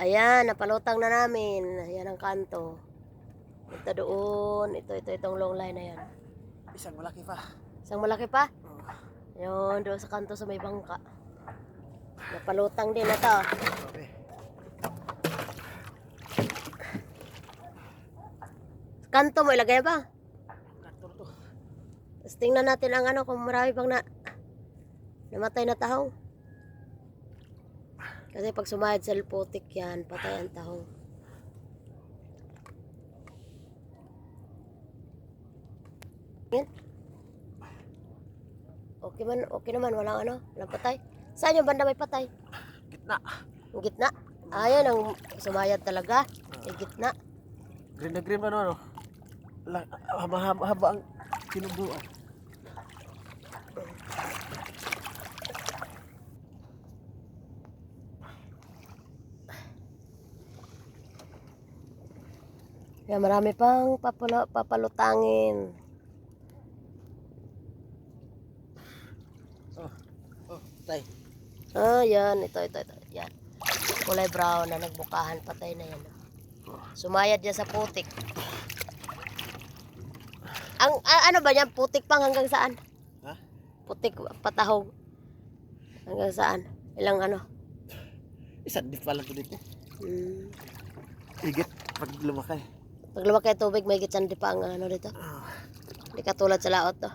Ayan, napalutang na namin. Ayan ang kanto. Ito doon. Itong long line na yan. Isang malaki pa. Isang malaki pa? Oh, Yun, doon sa kanto sa may bangka. Napalutang din na to. grabe. Kanto mo, ilagay ba? Kantor to. Tapos tingnan natin ang ano, kung marami pang namatay na tahong. Kasi pag sumayad sa putik yan, patay ang tahong. Yan. Okay naman, walang ano, walang patay. Saan yung banda may patay? Gitna. Yung gitna. Ayan ang sumayad talaga. Yung gitna. Green na green ba no? Haba ang sinubuan. Kaya marami pang papalutangin. Oh, tay. Ah, yan. Ito. Yan. Kulay brown na nagbukahan. Patay na yan. Sumayad yan sa putik. Ano ba yan? Putik pang hanggang saan? Ha? Putik, patahog. Hanggang saan? Ilang ano? Isang di pa lang to dito. Pag Higit pag lumaki. lumaki ang tubig, may gitsandi pa ang ano dito. Hindi katulad sa laot to.